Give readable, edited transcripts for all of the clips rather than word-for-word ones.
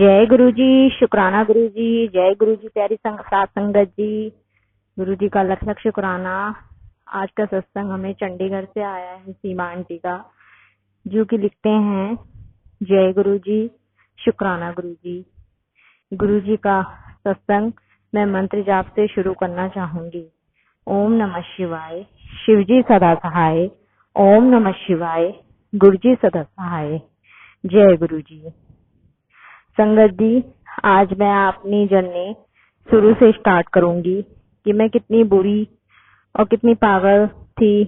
जय गुरु जी। शुक्राना गुरु जी। जय गुरु जी। प्यारी साथ संगत जी, गुरु जी का लख लख शुक्राना। आज का सत्संग हमें चंडीगढ़ से आया है, सीमा आंटी का, जो कि लिखते हैं, जय गुरु जी, शुक्राना गुरु जी। गुरु जी का सत्संग मैं मंत्र जाप से शुरू करना चाहूंगी। ओम नमः शिवाय, शिव जी सदा सहाय। ओम नमः शिवाय, गुरु जी सदा सहाय। जय गुरु जी। संगत जी, आज मैं अपनी जर्नी शुरू से स्टार्ट करूंगी कि मैं कितनी बुरी और कितनी पागल थी,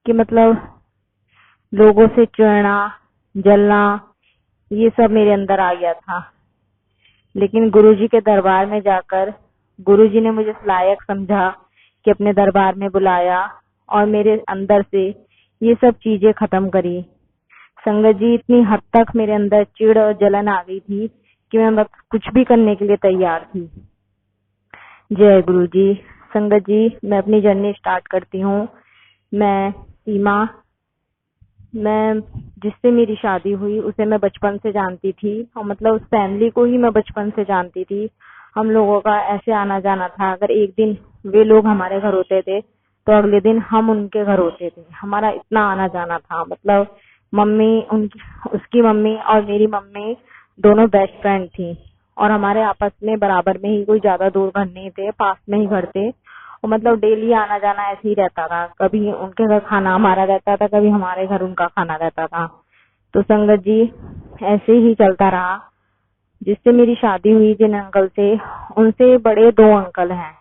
कि मतलब लोगों से चिढ़ना, जलना, ये सब मेरे अंदर आ गया था। लेकिन गुरुजी के दरबार में जाकर गुरुजी ने मुझे इस लायक समझा कि अपने दरबार में बुलाया और मेरे अंदर से ये सब चीजें खत्म करी। संगत जी, इतनी हद तक मेरे अंदर चिढ़ और जलन आ गई थी कि मैं बस कुछ भी करने के लिए तैयार थी। जय गुरु जी। संगत जी, मैं अपनी जर्नी स्टार्ट करती हूँ। मैं सीमा, मैं जिससे मेरी शादी हुई उसे मैं बचपन से जानती थी, और मतलब उस फैमिली को ही मैं बचपन से जानती थी। हम लोगों का ऐसे आना जाना था, अगर एक दिन वे लोग हमारे घर होते थे तो अगले दिन हम उनके घर होते थे। हमारा इतना आना जाना था, मतलब मम्मी, उनकी, उसकी मम्मी और मेरी मम्मी दोनों बेस्ट फ्रेंड थी, और हमारे आपस में बराबर में ही, कोई ज्यादा दूर घर नहीं थे, पास में ही घर थे। और मतलब डेली आना जाना ऐसे ही रहता था। कभी उनके घर खाना हमारा रहता था, कभी हमारे घर उनका खाना रहता था। तो संगत जी, ऐसे ही चलता रहा। जिससे मेरी शादी हुई जिन अंकल से, उनसे बड़े दो अंकल हैं।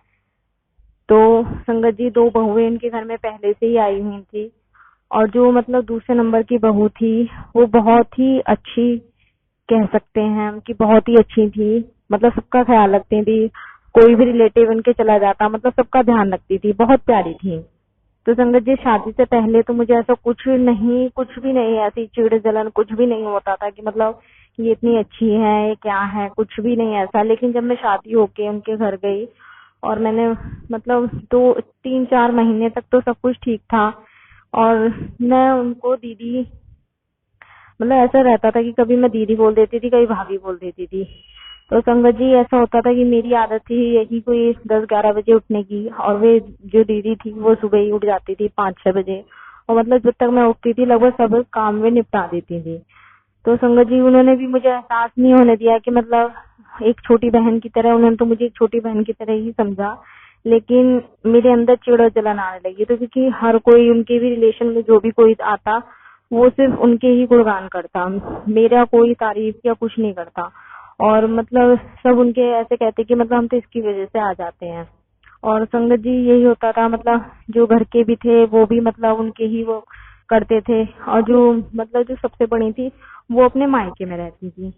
तो संगत जी, दो बहुएं इनके घर में पहले से ही आई हुई थी, और जो मतलब दूसरे नंबर की बहू थी, वो बहुत ही अच्छी, कह सकते हैं कि बहुत ही अच्छी थी। मतलब सबका ख्याल रखती थी, कोई भी रिलेटिव इनके चला जाता, मतलब सबका ध्यान रखती थी, बहुत प्यारी थी। तो संगत जी, शादी से पहले तो मुझे ऐसा कुछ नहीं, कुछ भी नहीं, ऐसी चिड़ जलन कुछ भी नहीं होता था कि मतलब ये इतनी अच्छी है, ये क्या है, कुछ भी नहीं ऐसा। लेकिन जब मैं शादी होके उनके घर गई और मैंने मतलब 2-3-4 महीने तक तो सब कुछ ठीक था, और मैं उनको दीदी, मतलब ऐसा रहता था कि कभी मैं दीदी बोल देती थी, कभी भाभी बोल देती थी। तो संगत जी, ऐसा होता था कि मेरी आदत थी यही कोई 10-11 बजे उठने की, और वे जो दीदी थी वो सुबह ही उठ जाती थी 5-6 बजे, और मतलब जब तक मैं उठती थी लगभग सब काम में निपटा देती थी। तो संगत जी, उन्होंने भी मुझे एहसास नहीं होने दिया कि मतलब एक छोटी बहन की तरह, उन्होंने तो मुझे एक छोटी बहन की तरह ही समझा। लेकिन मेरे अंदर चिड़ और जलन आने लगी, तो क्योंकि हर कोई, उनके भी रिलेशन में जो भी कोई आता, वो सिर्फ उनके ही गुणगान करता, मेरा कोई तारीफ या कुछ नहीं करता। और मतलब सब उनके ऐसे कहते कि मतलब हम तो इसकी वजह से आ जाते हैं। और संगत जी, यही होता था, मतलब जो घर के भी थे वो भी मतलब उनके ही वो करते थे, और जो मतलब जो सबसे बड़ी थी वो अपने मायके में रहती थी।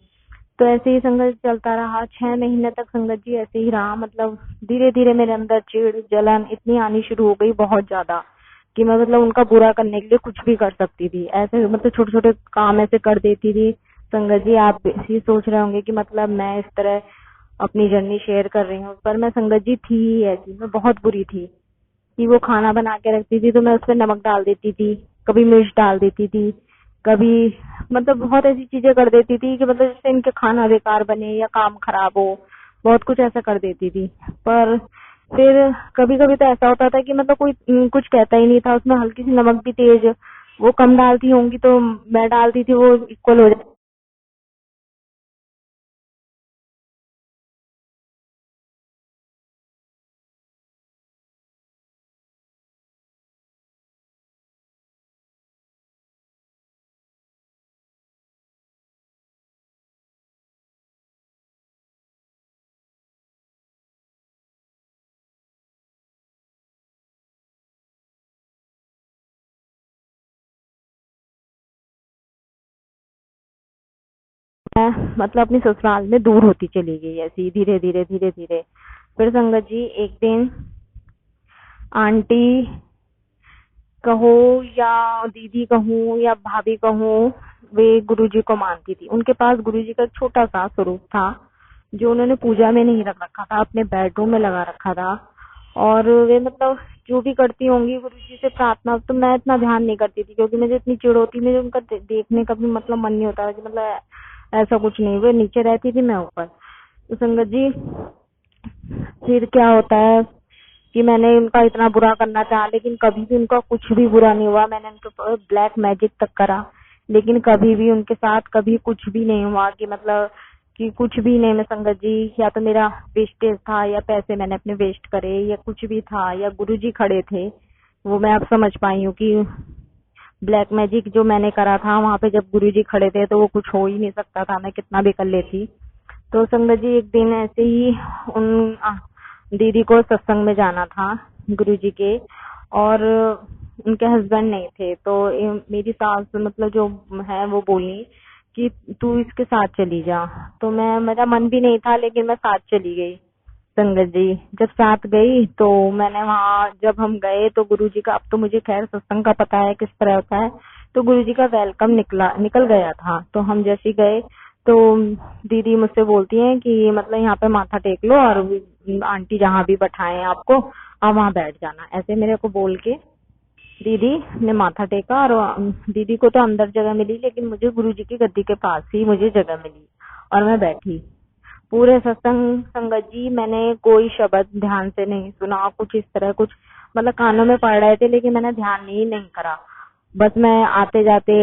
तो ऐसे ही संगत चलता रहा 6 महीने तक। संगत जी, ऐसे ही रहा। मतलब धीरे धीरे मेरे अंदर चिढ़ जलन इतनी आनी शुरू हो गई, बहुत ज्यादा, कि मैं मतलब उनका बुरा करने के लिए कुछ भी कर सकती थी। ऐसे मतलब छोटे छोटे काम ऐसे कर देती थी। संगत जी, आप इसी सोच रहे होंगे कि मतलब मैं इस तरह अपनी जर्नी शेयर कर रही हूँ, पर मैं संगत जी थी ही ऐसी, मैं बहुत बुरी थी। कि वो खाना बना के रखती थी तो मैं उसमें नमक डाल देती थी, कभी मिर्च डाल देती थी, कभी मतलब बहुत ऐसी चीजें कर देती थी कि मतलब जिससे इनके खाना बेकार बने या काम खराब हो, बहुत कुछ ऐसा कर देती थी। पर फिर कभी कभी तो ऐसा होता था कि मतलब कोई कुछ कहता ही नहीं था, उसमें हल्की सी नमक भी तेज वो कम डालती होंगी तो मैं डालती थी, वो इक्वल हो जाती। मैं मतलब अपनी ससुराल में दूर होती चली गई, ऐसी धीरे धीरे धीरे धीरे। फिर संगत जी, एक दिन आंटी कहो या दीदी कहूँ या भाभी कहूँ, वे गुरुजी को मानती थी। उनके पास गुरुजी का एक छोटा सा स्वरूप था, जो उन्होंने पूजा में नहीं रख रखा था, अपने बेडरूम में लगा रखा था। और वे मतलब जो भी करती होंगी गुरुजी से प्रार्थना, तो मैं इतना ध्यान नहीं करती थी, क्योंकि मुझे इतनी चिढ़ होती, मुझे उनका देखने का भी मतलब मन नहीं होता कि मतलब ऐसा कुछ नहीं, वो नीचे रहती थी, मैं ऊपर। तो संगत जी फिर क्या होता है कि मैंने उनका इतना बुरा करना चाहा, लेकिन कभी भी उनका कुछ भी बुरा नहीं हुआ। मैंने उनके ऊपर ब्लैक मैजिक तक करा, लेकिन कभी भी उनके साथ कभी कुछ भी नहीं हुआ, कि मतलब कि कुछ भी नहीं। मैं संगत जी, या तो मेरा वेस्टेज था, या पैसे मैंने अपने वेस्ट करे, या कुछ भी था, या गुरुजी खड़े थे, वो मैं अब समझ पाई हूँ कि ब्लैक मैजिक जो मैंने करा था वहां पे जब गुरुजी खड़े थे तो वो कुछ हो ही नहीं सकता था, मैं कितना भी कर लेती। तो संगत जी एक दिन ऐसे ही उन दीदी को सत्संग में जाना था गुरुजी के, और उनके हस्बैंड नहीं थे। तो मेरी सास मतलब जो है वो बोली कि तू इसके साथ चली जा। तो मेरा मन भी नहीं था, लेकिन मैं साथ चली गई। संगत जी जब साथ गई तो मैंने वहाँ जब हम गए तो गुरुजी का, अब तो मुझे खैर सत्संग का पता है किस तरह होता है, तो गुरुजी का वेलकम निकल गया था। तो हम जैसे गए तो दीदी मुझसे बोलती हैं कि मतलब यहाँ पे माथा टेक लो, और आंटी जहाँ भी बैठाएं आपको आप वहाँ बैठ जाना, ऐसे मेरे को बोल के दीदी ने माथा टेका। और दीदी को तो अंदर जगह मिली, लेकिन मुझे गुरुजी की गद्दी के पास ही मुझे जगह मिली, और मैं बैठी। पूरे सत्संग संगत जी मैंने कोई शब्द ध्यान से नहीं सुना, कुछ इस तरह कुछ मतलब कानों में पड़ रहे थे, लेकिन मैंने ध्यान ही नहीं करा। बस मैं आते जाते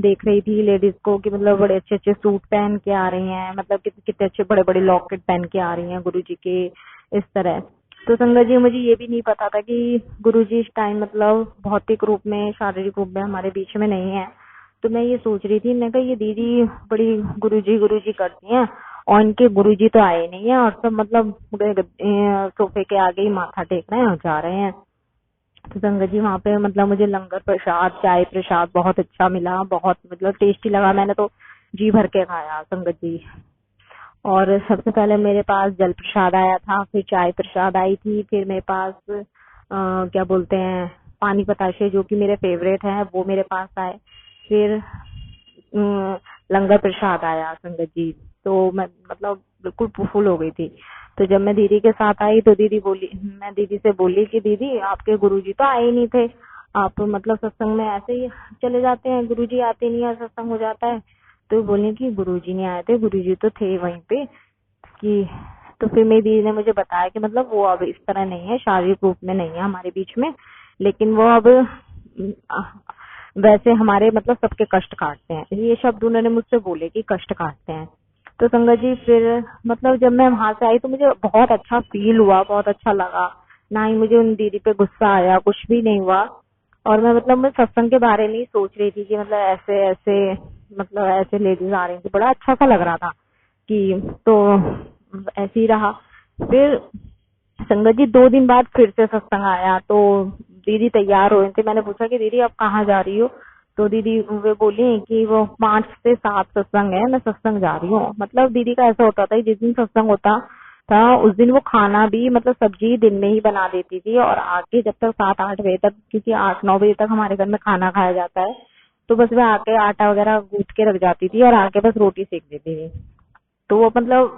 देख रही थी लेडीज को कि मतलब बड़े अच्छे अच्छे सूट पहन के आ रही हैं, मतलब कितने अच्छे बड़े बड़े लॉकेट पहन के आ रही हैं गुरुजी के, इस तरह। तो संगत जी मुझे ये भी नहीं पता था कि गुरुजी इस टाइम मतलब भौतिक रूप में, शारीरिक रूप में हमारे बीच में नहीं है। तो मैं ये सोच रही थी, मैं कहा ये दीदी बड़ी गुरुजी गुरुजी करती हैं, और इनके गुरुजी तो आए नहीं है, और सब मतलब सोफे के आगे ही माथा टेक रहे हैं और जा रहे हैं। तो संगत जी वहाँ पे मतलब मुझे लंगर प्रसाद, चाय प्रसाद बहुत अच्छा मिला, बहुत मतलब टेस्टी लगा, मैंने तो जी भर के खाया संगत जी। और सबसे पहले मेरे पास जल प्रसाद आया था, फिर चाय प्रसाद आई थी, फिर मेरे पास क्या बोलते हैं पानी बताशे जो कि मेरे फेवरेट है वो मेरे पास आए, फिर लंगर प्रसाद आया संगत जी। तो मैं मतलब बिल्कुल फुल हो गई थी। तो जब मैं दीदी के साथ आई तो मैं दीदी से बोली कि दीदी आपके गुरुजी तो आए ही नहीं थे, आप मतलब सत्संग में ऐसे ही चले जाते हैं, गुरुजी आते नहीं है, सत्संग हो जाता है। तो बोली कि गुरुजी नहीं आए थे, गुरुजी तो थे वहीं पे कि। तो फिर मेरी दीदी ने मुझे बताया कि मतलब वो अब इस तरह नहीं है, शारीरिक रूप में नहीं है हमारे बीच में, लेकिन वो अब वैसे हमारे मतलब सबके कष्ट काटते हैं, ये शब्द उन्होंने मुझसे बोले कि कष्ट काटते हैं। तो संगत जी फिर मतलब जब मैं वहां से आई तो मुझे बहुत अच्छा फील हुआ, बहुत अच्छा लगा, ना ही मुझे उन दीदी पे गुस्सा आया, कुछ भी नहीं हुआ। और मैं मतलब मैं सत्संग के बारे में ही सोच रही थी कि मतलब ऐसे ऐसे मतलब ऐसे लेडीज आ रही थी, बड़ा अच्छा सा लग रहा था कि। तो ऐसे ही रहा। फिर संगत जी 2 दिन बाद फिर से सत्संग आया, तो दीदी तैयार हो रही थी। मैंने पूछा कि दीदी आप कहाँ जा रही हो? तो दीदी वे बोली कि वो 5 से 7 सत्संग है, मैं सत्संग जा रही हूँ। मतलब दीदी का ऐसा होता था जिस दिन सत्संग होता था उस दिन वो खाना भी मतलब सब्जी दिन में ही बना देती थी, और आके जब तक 7-8 बजे तक, क्योंकि 8-9 बजे तक हमारे घर में खाना खाया जाता है, तो बस वह आके आटा वगैरह गूंथ के रख जाती थी और आके बस रोटी सेक देती थी। तो वो मतलब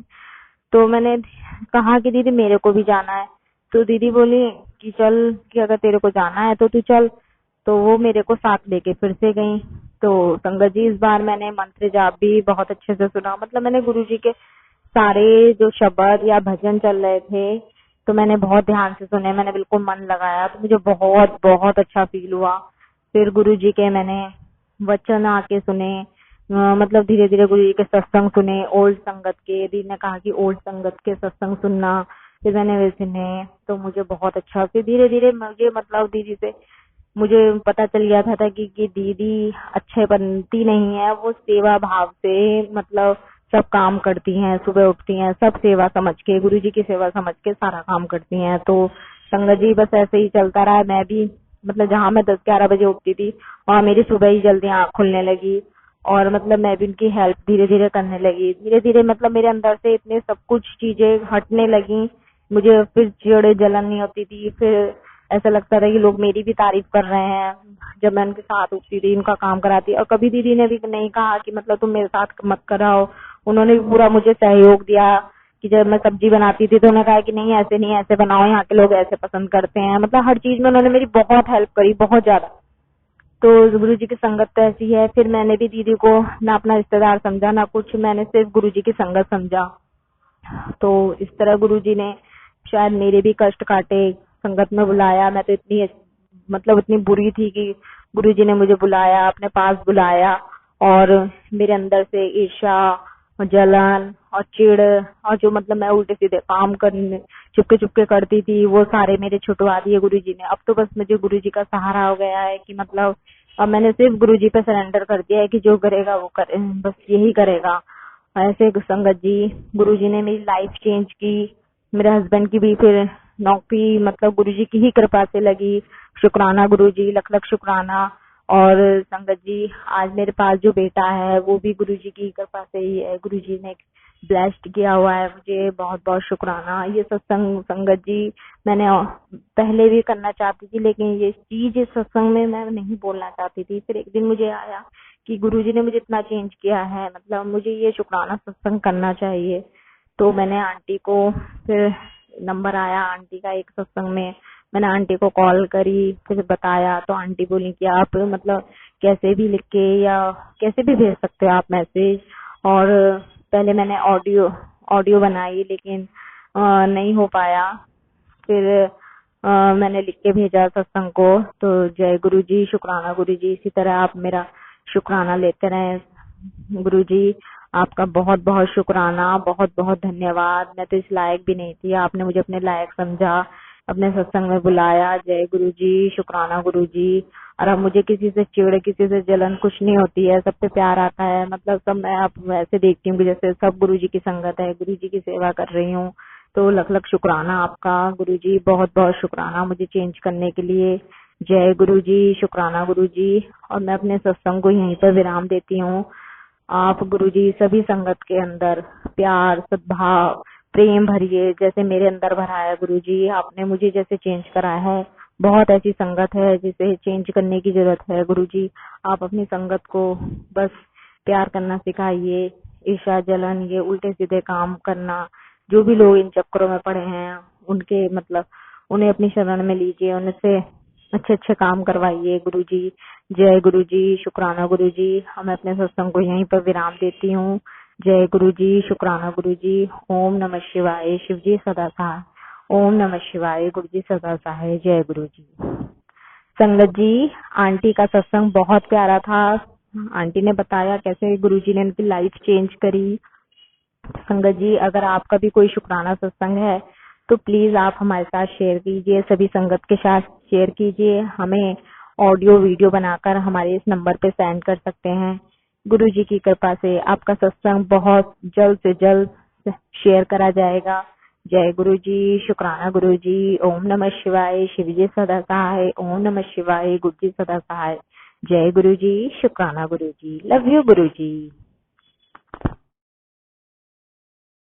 तो मैंने कहा कि दीदी मेरे को भी जाना है। तो दीदी बोली कि चल, कि अगर तेरे को जाना है तो तू चल। तो वो मेरे को साथ लेके फिर से गई। तो संगत जी इस बार मैंने मंत्र जाप भी बहुत अच्छे से सुना, मतलब मैंने गुरुजी के सारे जो शब्द या भजन चल रहे थे तो मैंने बहुत ध्यान से सुने, मैंने बिल्कुल मन लगाया, तो मुझे बहुत बहुत अच्छा फील हुआ। फिर गुरुजी के मैंने वचन आके सुने, मतलब धीरे धीरे गुरु जी के सत्संग सुने, ओल्ड संगत के। दीदी ने कहा कि ओल्ड संगत के सत्संग सुनना, फिर मैंने वे सुने, तो मुझे बहुत अच्छा। फिर धीरे धीरे मुझे मतलब दीदी से मुझे पता चल गया था कि दीदी अच्छे बनती नहीं है, वो सेवा भाव से मतलब सब काम करती हैं, सुबह उठती हैं, सब सेवा समझ के, गुरुजी की सेवा समझ के सारा काम करती हैं। तो संगत जी बस ऐसे ही चलता रहा। मैं भी मतलब जहाँ मैं 10-11 बजे उठती थी वहाँ मेरी सुबह ही जल्दी आँख खुलने लगी, और मतलब मैं भी उनकी हेल्प धीरे धीरे करने लगी। धीरे धीरे मतलब मेरे अंदर से इतने सब कुछ चीजें हटने लगी, मुझे फिर चिड़ जलन नहीं होती थी। फिर ऐसा लगता था कि लोग मेरी भी तारीफ कर रहे हैं जब मैं उनके साथ उठती थी, उनका काम कराती। और कभी दीदी ने भी नहीं कहा कि मतलब तुम मेरे साथ मत कराओ, उन्होंने भी पूरा मुझे सहयोग दिया। कि जब मैं सब्जी बनाती थी तो उन्होंने कहा कि नहीं ऐसे नहीं, ऐसे बनाओ, यहाँ के लोग ऐसे पसंद करते हैं। मतलब हर चीज में उन्होंने मेरी बहुत हेल्प करी, बहुत ज्यादा। तो गुरु जी की संगत तो ऐसी है। फिर मैंने भी दीदी को ना अपना रिश्तेदार समझा ना कुछ, मैंने सिर्फ गुरु जी की संगत समझा। तो इस तरह गुरु जी ने शायद मेरे भी कष्ट काटे, संगत में बुलाया। मैं तो इतनी मतलब इतनी बुरी थी कि गुरु जी ने मुझे बुलाया, अपने पास बुलाया, और मेरे अंदर से ईर्ष्या और जलन और चिढ़ और जो मतलब मैं उल्टे सीधे काम करने चुपके चुपके करती थी, वो सारे मेरे छुटवा दिए गुरु जी ने। अब तो बस मुझे गुरु जी का सहारा हो गया है कि मतलब अब मैंने सिर्फ गुरु जी पे सरेंडर कर दिया है कि जो करेगा वो करे, बस यही करेगा। ऐसे संगत जी, गुरु जी ने मेरी लाइफ चेंज की। मेरे हस्बैंड की भी फिर नौकरी मतलब गुरु जी की ही कृपा से लगी। शुक्राना गुरु जी, लख लख शुक्राना। और संगत जी, आज मेरे पास जो बेटा है वो भी गुरु जी की कृपा से ही है। गुरु जी ने ब्लेस्ड किया हुआ है मुझे, बहुत बहुत शुक्राना। ये सत्संग संगत जी मैंने पहले भी करना चाहती थी, लेकिन ये चीज इस सत्संग में मैं नहीं बोलना चाहती थी। फिर एक दिन मुझे आया कि गुरुजी ने मुझे इतना चेंज किया है, मतलब मुझे ये शुक्राना सत्संग करना चाहिए। तो मैंने आंटी को फिर नंबर आया आंटी का एक सत्संग में, मैंने आंटी को कॉल करी, फिर बताया तो आंटी बोली कि आप मतलब कैसे भी लिख के या कैसे भी भेज सकते हो आप मैसेज। और पहले मैंने ऑडियो ऑडियो बनाई, लेकिन नहीं हो पाया। फिर मैंने लिख के भेजा सत्संग को। तो जय गुरु जी, शुक्राना गुरु जी, इसी तरह आप मेरा शुक्राना लेते रहें। गुरु जी आपका बहुत बहुत शुक्राना, बहुत बहुत धन्यवाद। मैं तो इस लायक भी नहीं थी, आपने मुझे अपने लायक समझा, अपने सत्संग में बुलाया। जय गुरु जी, शुक्राना गुरु जी। और अब मुझे किसी से चिढ़, किसी से जलन कुछ नहीं होती है, सबसे प्यार आता है। मतलब सब मैं अब वैसे देखती हूँ कि जैसे सब गुरु जी की संगत है, गुरु जी की सेवा कर रही हूँ। तो लख लख शुक्राना आपका गुरु जी, बहुत बहुत शुक्राना मुझे चेंज करने के लिए। जय गुरु जी, शुक्राना गुरु जी। और मैं अपने सत्संग को यहीं पर विराम देती हूँ। आप गुरु जी सभी संगत के अंदर प्यार, सद्भाव, प्रेम भरिए, जैसे मेरे अंदर भरा है गुरु जी, आपने मुझे जैसे चेंज करा है। बहुत ऐसी संगत है जिसे चेंज करने की जरूरत है गुरु जी। आप अपनी संगत को बस प्यार करना सिखाइए, ईर्ष्या जलन ये उल्टे सीधे काम करना, जो भी लोग इन चक्करों में पड़े हैं उनके मतलब उन्हें अपनी शरण में लीजिए, उनसे अच्छे अच्छे काम करवाइए गुरु जी। जय गुरु जी, शुक्राना गुरु जी। मैं अपने सत्संग को यहीं पर विराम देती हूँ। जय गुरु जी, शुक्राना गुरु जी। ओम नमः शिवाय, शिव जी सदा सहाय। ओम नमः शिवाय, गुरु जी सदा सहाय। जय गुरु जी। संगत जी, आंटी का सत्संग बहुत प्यारा था। आंटी ने बताया कैसे गुरुजी ने उनकी लाइफ चेंज करी। संगत जी, अगर आपका भी कोई शुक्राना सत्संग है तो प्लीज आप हमारे साथ शेयर कीजिए, सभी संगत के साथ शेयर कीजिए। हमें ऑडियो वीडियो बनाकर हमारे इस नंबर पे सेंड कर सकते हैं। गुरु जी की कृपा से आपका सत्संग बहुत जल्द से जल्द शेयर करा जाएगा। जय गुरु जी, शुक्राना गुरु जी। ओम नमः शिवाय, शिव जी सदा सहाय। ओम नमः शिवाय, गुरु जी सदा सहाय। जय गुरु जी, शुक्राना गुरु जी। Love you Guru ji.